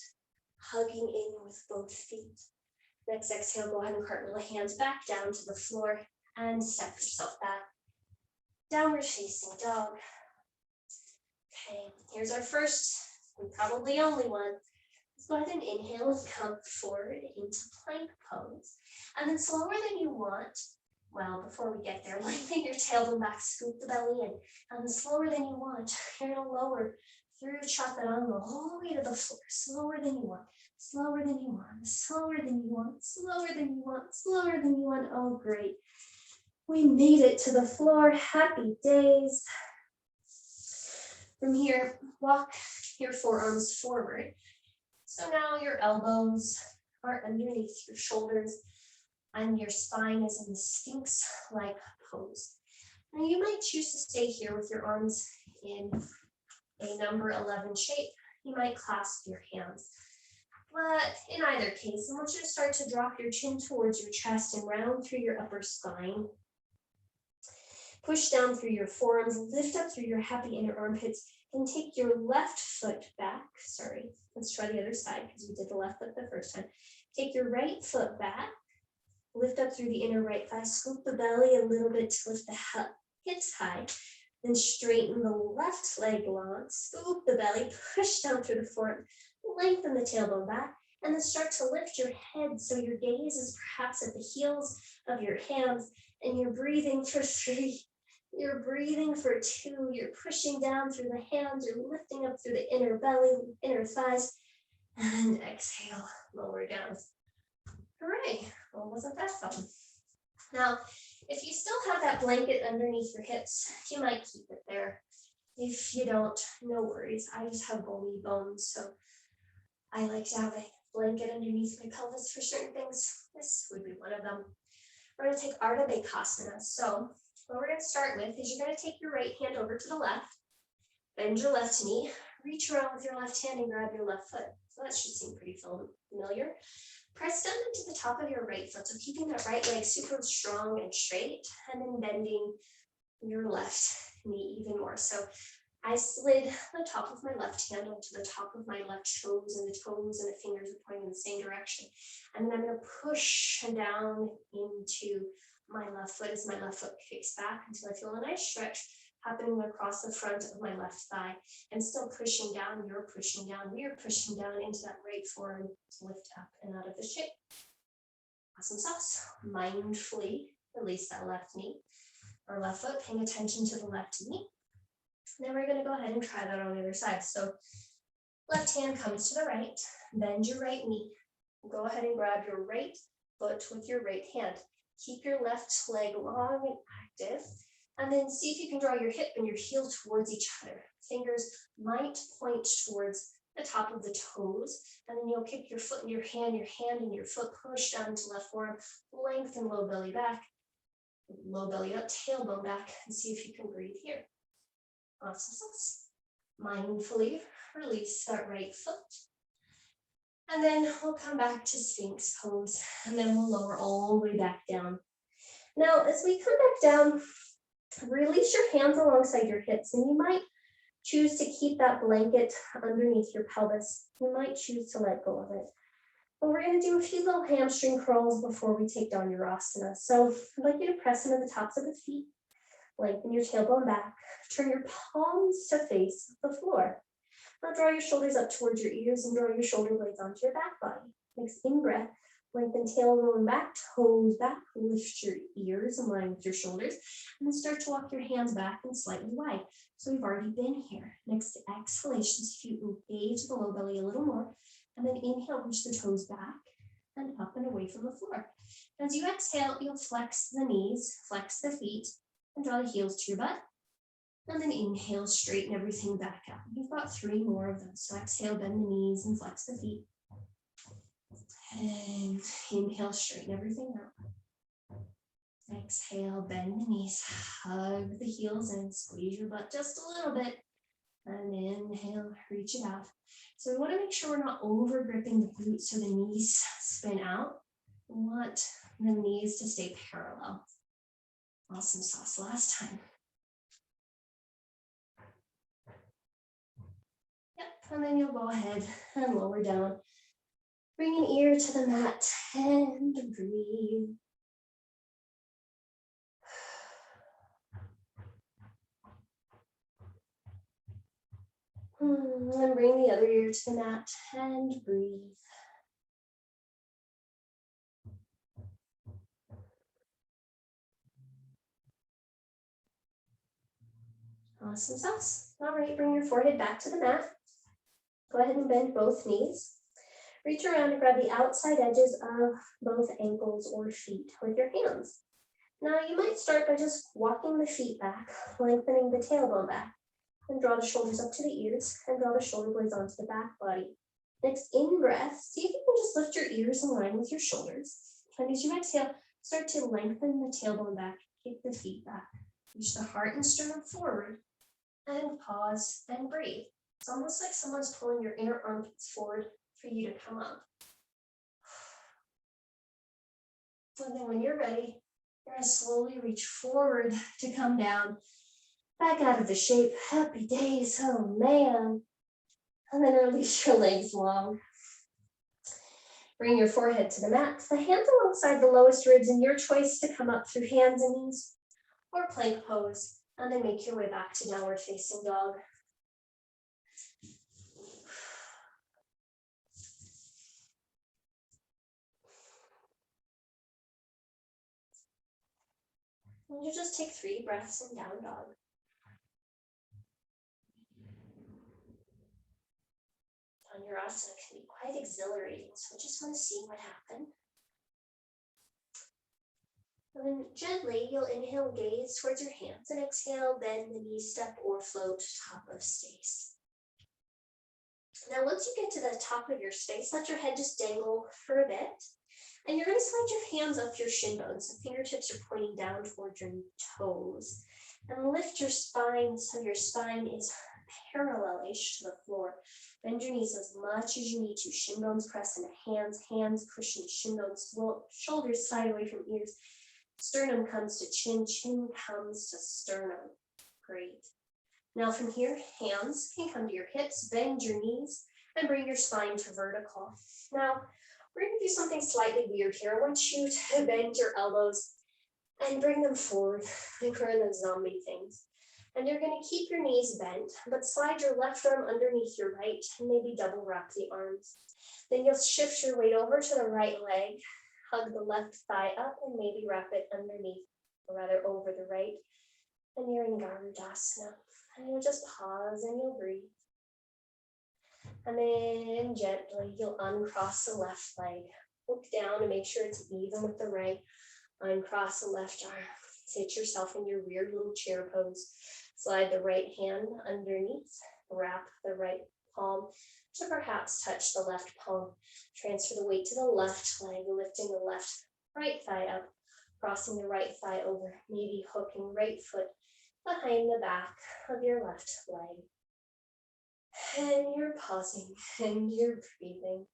hugging in with both feet. Next exhale, go ahead and cartwheel the hands back down to the floor and step yourself back. Downward facing dog. Okay, here's our first and probably only one. Let's go ahead and inhale and come forward into plank pose. And then slower than you want. Well, before we get there, lengthen your tailbone back, scoop the belly in. And then slower than you want, you're gonna lower through chaturanga all the way to the floor. Slower than you want, slower than you want, slower than you want, slower than you want, slower than you want. Oh, great. We made it to the floor. Happy days. From here, walk your forearms forward. So now your elbows are underneath your shoulders and your spine is in the Sphinx-like pose. Now you might choose to stay here with your arms in a number 11 shape. You might clasp your hands. But in either case, I want you to start to drop your chin towards your chest and round through your upper spine. Push down through your forearms, lift up through your happy inner armpits, and take your left foot back. Sorry, let's try the other side because we did the left foot the first time. Take your right foot back, lift up through the inner right thigh, scoop the belly a little bit to lift the hips high, then straighten the left leg long, scoop the belly, push down through the forearm, lengthen the tailbone back, and then start to lift your head so your gaze is perhaps at the heels of your hands, and you're breathing for 3. You're breathing for 2, you're pushing down through the hands, you're lifting up through the inner belly, inner thighs, and exhale, lower down. Hooray, well, wasn't that fun? Now, if you still have that blanket underneath your hips, you might keep it there. If you don't, no worries. I just have bony bones, so I like to have a blanket underneath my pelvis for certain things. This would be one of them. We're gonna take ardha bhekasana. So what we're gonna start with is you're gonna take your right hand over to the left, bend your left knee, reach around with your left hand and grab your left foot. So that should seem pretty familiar. Press down into the top of your right foot, so keeping that right leg super strong and straight, and then bending your left knee even more. So I slid the top of my left hand onto the top of my left toes, and the toes and the fingers are pointing in the same direction. And then I'm going to push down into my left foot as my left foot kicks back until I feel a nice stretch happening across the front of my left thigh. And still pushing down, you're pushing down, we are pushing down into that right forearm to lift up and out of the shape. Awesome sauce. Mindfully release that left knee or left foot, paying attention to the left knee. Then we're gonna go ahead and try that on the other side. So left hand comes to the right, bend your right knee. Go ahead and grab your right foot with your right hand. Keep your left leg long and active. And then see if you can draw your hip and your heel towards each other. Fingers might point towards the top of the toes. And then you'll kick your foot and your hand and your foot push down to left forearm. Lengthen low belly back, low belly up, tailbone back, and see if you can breathe here. Awesome. Mindfully release that right foot. And then we'll come back to Sphinx pose. And then we'll lower all the way back down. Now, as we come back down, release your hands alongside your hips, and you might choose to keep that blanket underneath your pelvis. You might choose to let go of it. But we're going to do a few little hamstring curls before we take Dhanurasana. So I'd like you to press into the tops of the feet, lengthen your tailbone back, turn your palms to face the floor. Now draw your shoulders up towards your ears and draw your shoulder blades onto your back body. Next in-breath, lengthen tailbone back, toes back, lift your ears in line with your shoulders, and then start to walk your hands back and slightly wide. So we've already been here. Next exhalation, if you engage the low belly a little more, and then inhale, reach the toes back and up and away from the floor. As you exhale, you'll flex the knees, flex the feet, and draw the heels to your butt. And then inhale, straighten everything back out. You've got 3 more of those. So exhale, bend the knees and flex the feet. And inhale, straighten everything out. Exhale, bend the knees, hug the heels in, squeeze your butt just a little bit. And inhale, reach it out. So we want to make sure we're not over gripping the glutes so the knees spin out. We want the knees to stay parallel. Awesome sauce. Last time. Yep, and then you'll go ahead and lower down. Bring an ear to the mat and breathe. And bring the other ear to the mat and breathe. Awesome sauce. All right, bring your forehead back to the mat. Go ahead and bend both knees. Reach around and grab the outside edges of both ankles or feet with your hands. Now you might start by just walking the feet back, lengthening the tailbone back, and draw the shoulders up to the ears and draw the shoulder blades onto the back body. Next, in breath, see if you can just lift your ears in line with your shoulders. And as you exhale, start to lengthen the tailbone back, kick the feet back, reach the heart and sternum forward, and pause and breathe. It's almost like someone's pulling your inner armpits forward for you to come up. And then when you're ready, you're going to slowly reach forward to come down, back out of the shape. Happy days, oh man. And then release your legs long. Bring your forehead to the mat, the hands alongside the lowest ribs, and your choice to come up through hands and knees or plank pose, and then make your way back to downward facing dog. And you just take 3 breaths in down dog. Dhanurasana can be quite exhilarating, so I just want to see what happened. And then gently, you'll inhale, gaze towards your hands, and exhale, bend the knees, step or float top of space. Now, once you get to the top of your space, let your head just dangle for a bit. And you're going to slide your hands up your shin bones. So fingertips are pointing down towards your toes. And lift your spine so your spine is parallel-ish to the floor. Bend your knees as much as you need to. Shin bones press into hands, hands push into shin bones, shoulders slide away from ears. Sternum comes to chin, chin comes to sternum. Great. Now from here, hands can come to your hips, bend your knees, and bring your spine to vertical. Now, we're going to do something slightly weird here. I want you to bend your elbows and bring them forward, like we're in those zombie things. And you're going to keep your knees bent, but slide your left arm underneath your right and maybe double wrap the arms. Then you'll shift your weight over to the right leg, hug the left thigh up, and maybe wrap it underneath, or rather over the right. And you're in garudasana. And you'll just pause and you'll breathe. And then gently you'll uncross the left leg. Look down and make sure it's even with the right. Uncross the left arm. Sit yourself in your weird little chair pose. Slide the right hand underneath. Wrap the right palm to perhaps touch the left palm. Transfer the weight to the left leg, lifting the right thigh up, crossing the right thigh over, maybe hooking right foot behind the back of your left leg. And you're pausing and you're breathing.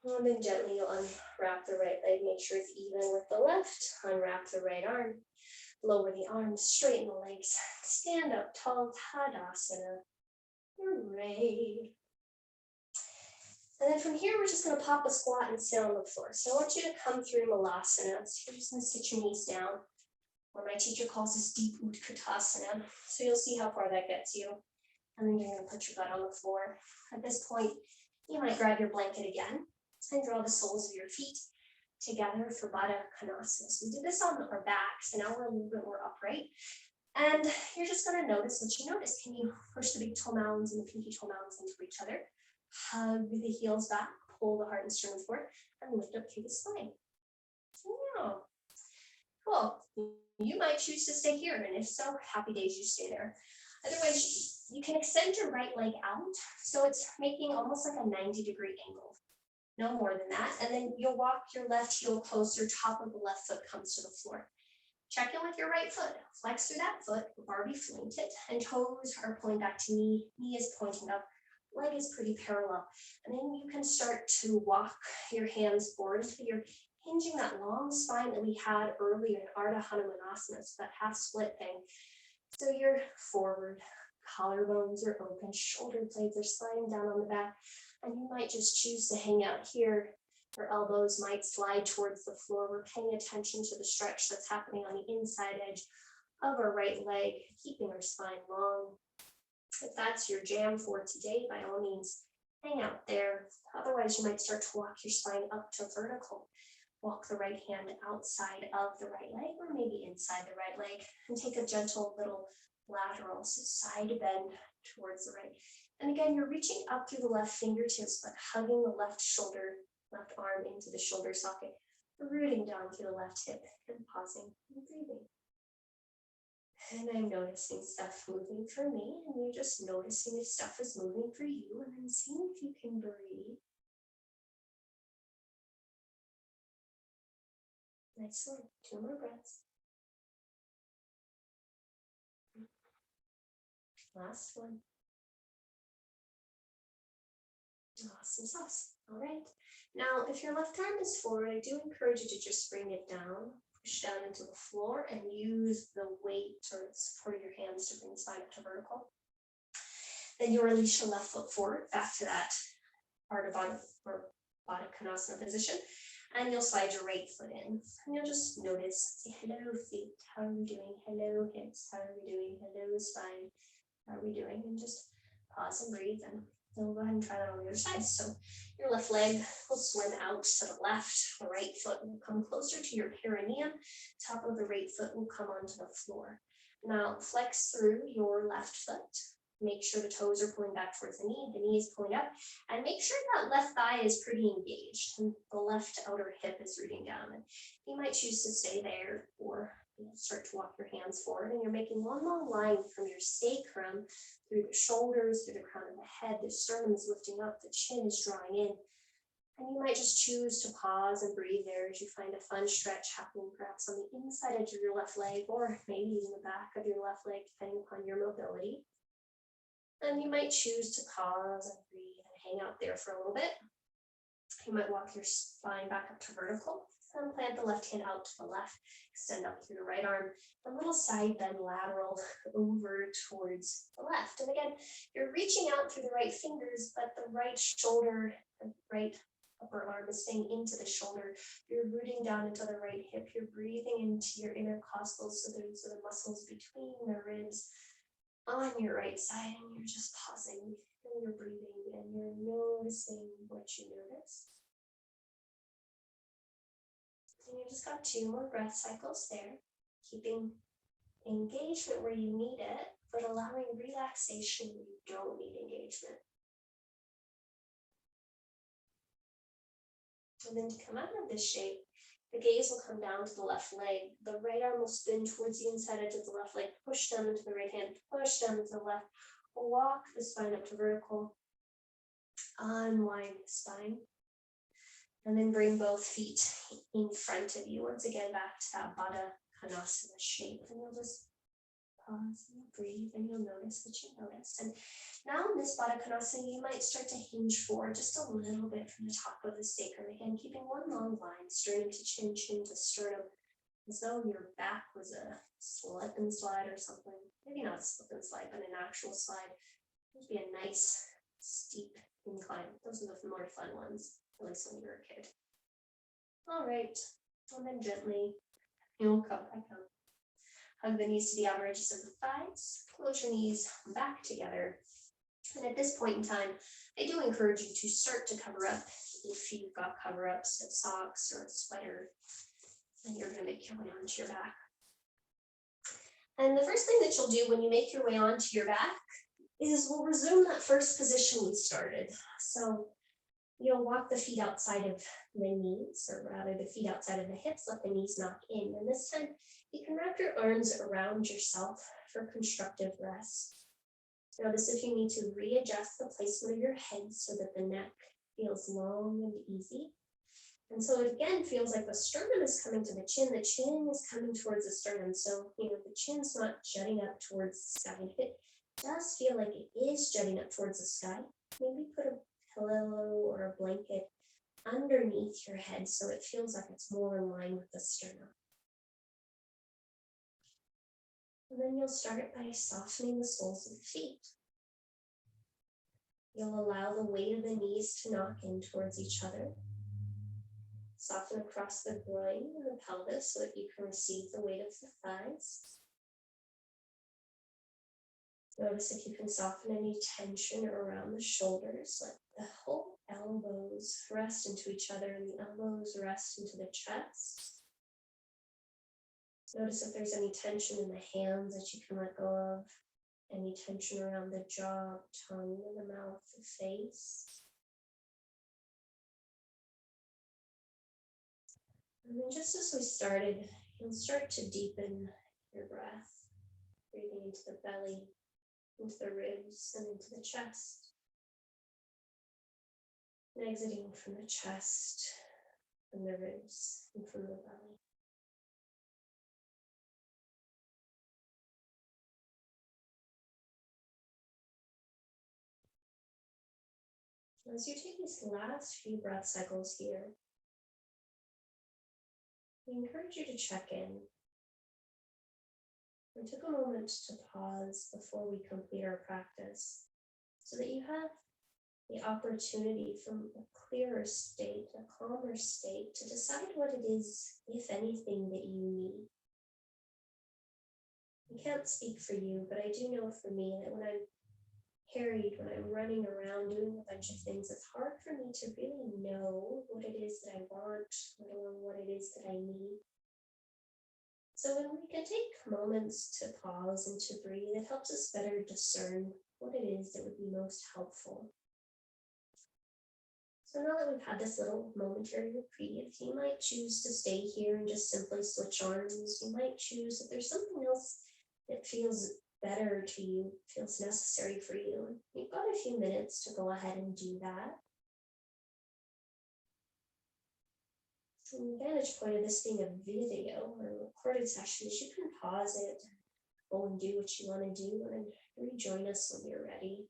And then gently you'll unwrap the right leg, make sure it's even with the left. Unwrap the right arm, lower the arms, straighten the legs, stand up tall, Tadasana. Hooray. And then from here, we're just gonna pop a squat and sit on the floor. So I want you to come through Malasana. So you're just gonna sit your knees down, or my teacher calls this deep Utkatasana. So you'll see how far that gets you. And then you're gonna put your butt on the floor. At this point, you might grab your blanket again and draw the soles of your feet together for Konasana. So we did this on our backs, and now we're a little bit more upright. And you're just gonna notice what you notice. Can you push the big toe mounds and the pinky toe mounds into each other? Hug the heels back, pull the heart and sternum forward, and lift up through the spine. Yeah. Cool. You might choose to stay here, and if so, happy days, you stay there. Otherwise, you can extend your right leg out, so it's making almost like a 90-degree angle. No more than that. And then you'll walk your left heel closer, top of the left foot comes to the floor. Check in with your right foot. Flex through that foot, Barbie flanked it, and toes are pulling back to knee. Knee is pointing up. Leg is pretty parallel. And then you can start to walk your hands forward until you're hinging that long spine that we had earlier in Ardha Hanumanasana, so that half split thing. So you're forward, collarbones are open, shoulder blades are sliding down on the back, and you might just choose to hang out here. Your elbows might slide towards the floor. We're paying attention to the stretch that's happening on the inside edge of our right leg, keeping our spine long. If that's your jam for today, by all means, hang out there. Otherwise, you might start to walk your spine up to vertical. Walk the right hand outside of the right leg, or maybe inside the right leg, and take a gentle little lateral, so side bend towards the right. And again, you're reaching up through the left fingertips, but hugging the left shoulder, left arm into the shoulder socket, rooting down through the left hip, and pausing and breathing. And I'm noticing stuff moving for me, and you're just noticing if stuff is moving for you, and then seeing if you can breathe. Excellent. 2 more breaths. Last one. Awesome sauce. All right. Now, if your left arm is forward, I do encourage you to just bring it down, push down into the floor, and use the weight or support of your hands to bring the spine up to vertical. Then you'll release your left foot forward, back to that ardha or konasana position, and you'll slide your right foot in. And you'll just notice, say, hello feet, how are we doing? Hello hips, how are we doing? Hello spine, how are we doing? And just pause and breathe, and we'll go ahead and try that on the other side. So your left leg will swim out to the left, the right foot will come closer to your perineum, top of the right foot will come onto the floor. Now flex through your left foot. Make sure the toes are pulling back towards the knee is pulling up, and make sure that left thigh is pretty engaged, and the left outer hip is rooting down. And you might choose to stay there, or start to walk your hands forward, and you're making one long line from your sacrum through the shoulders, through the crown of the head. The sternum is lifting up, the chin is drawing in. And you might just choose to pause and breathe there as you find a fun stretch happening perhaps on the inside edge of your left leg, or maybe even the back of your left leg, depending upon your mobility. And you might choose to pause and breathe and hang out there for a little bit. You might walk your spine back up to vertical, and plant the left hand out to the left, extend up through the right arm, a little side bend lateral over towards the left. And again, you're reaching out through the right fingers, but the right shoulder, the right upper arm is staying into the shoulder. You're rooting down into the right hip. You're breathing into your intercostals, so those are the muscles between the ribs on your right side, and you're just pausing and you're breathing and you're noticing what you notice. And you just got 2 more breath cycles there, keeping engagement where you need it, but allowing relaxation where you don't need engagement. And then to come out of this shape, the gaze will come down to the left leg. The right arm will spin towards the inside edge of the left leg, push down into the right hand, push down into the left, walk the spine up to vertical, unwind the spine, and then bring both feet in front of you. Once again, back to that badha konasana shape. And you'll just pause and breathe, and you'll notice what you notice. And now in this badha konasana, you might start to hinge forward just a little bit from the top of the sacrum. Again, keeping one long line, sternum to chin, chin to sternum, as though your back was a slip and slide or something. Maybe not a slip and slide, but an actual slide. It would be a nice, steep incline. Those are the more fun ones, at least when you were a kid. All right, and then gently, you'll come back up. Hug the knees to the outer edges of the thighs, close your knees back together. And at this point in time, I do encourage you to start to cover up if you've got cover-ups of socks or a sweater, and you're gonna make your way onto your back. And the first thing that you'll do when you make your way onto your back is we'll resume that first position we started. So you'll walk the feet outside of the knees, or rather the feet outside of the hips, let the knees knock in. And this time you can wrap your arms around yourself for constructive rest. Notice if you need to readjust the placement of your head so that the neck feels long and easy. And so it again feels like the sternum is coming to the chin is coming towards the sternum. So, the chin's not jutting up towards the sky. If it does feel like it is jutting up towards the sky, maybe put a pillow or a blanket underneath your head so it feels like it's more in line with the sternum. And then you'll start by softening the soles of the feet. You'll allow the weight of the knees to knock in towards each other. Soften across the groin and the pelvis so that you can receive the weight of the thighs. Notice if you can soften any tension around the shoulders. Let the whole elbows rest into each other and the elbows rest into the chest. Notice if there's any tension in the hands that you can let go of, any tension around the jaw, tongue, the mouth, the face. And then just as we started, you'll start to deepen your breath, breathing into the belly, into the ribs, and into the chest. And exiting from the chest, from the ribs, and from the belly. As you take these last few breath cycles here, we encourage you to check in. We took a moment to pause before we complete our practice so that you have the opportunity from a clearer state, a calmer state, to decide what it is, if anything, that you need. I can't speak for you, but I do know for me that when I'm harried, when I'm running around doing a bunch of things, it's hard for me to really know what it is that I want or what it is that I need. So when we can take moments to pause and to breathe, it helps us better discern what it is that would be most helpful. So now that we've had this little momentary reprieve, you might choose to stay here and just simply switch arms. You might choose if there's something else that feels better to you, feels necessary for you. You've got a few minutes to go ahead and do that. From the vantage point of this being a video or a recorded session, you can pause it, go and do what you want to do, and rejoin us when you're ready.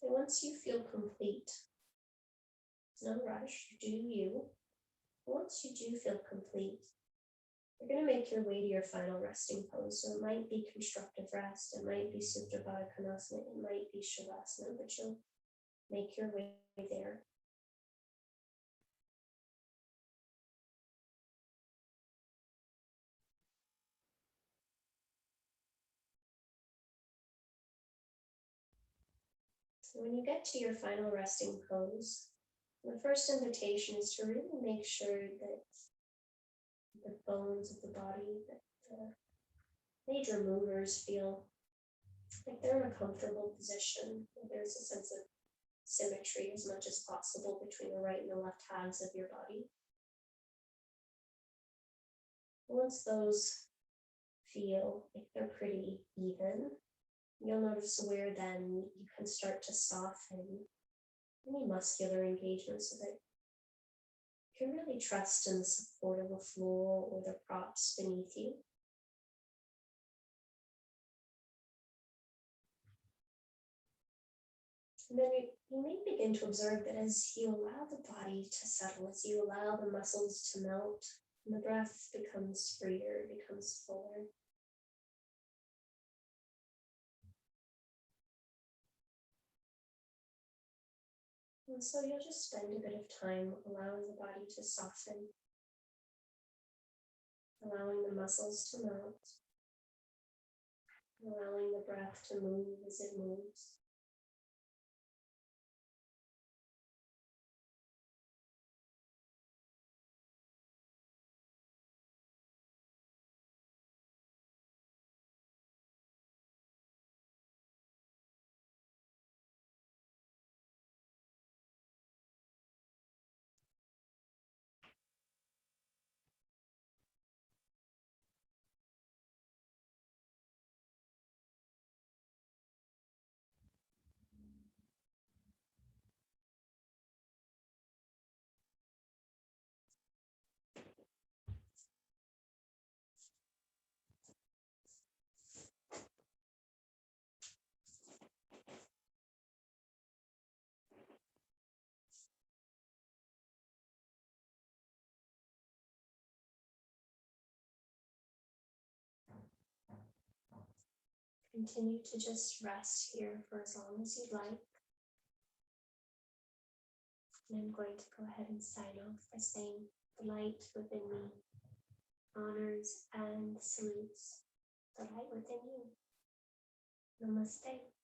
And once you feel complete, no rush, do you. Once you do feel complete, you're going to make your way to your final resting pose. So it might be constructive rest, it might be Supta Baddha Konasana, it might be Shavasana, but you'll make your way there. So when you get to your final resting pose, The first invitation is to really make sure that the bones of the body, that the major movers feel like they're in a comfortable position. There's a sense of symmetry as much as possible between the right and the left halves of your body. Once those feel like they're pretty even, you'll notice where then you can start to soften any muscular engagement so that you can really trust in the support of the floor or the props beneath you. And then you may begin to observe that as you allow the body to settle, as you allow the muscles to melt, and the breath becomes freer, becomes fuller. And so you'll just spend a bit of time allowing the body to soften, allowing the muscles to melt, allowing the breath to move as it moves. Continue to just rest here for as long as you'd like. And I'm going to go ahead and sign off by saying the light within me honors and salutes the light within you. Namaste.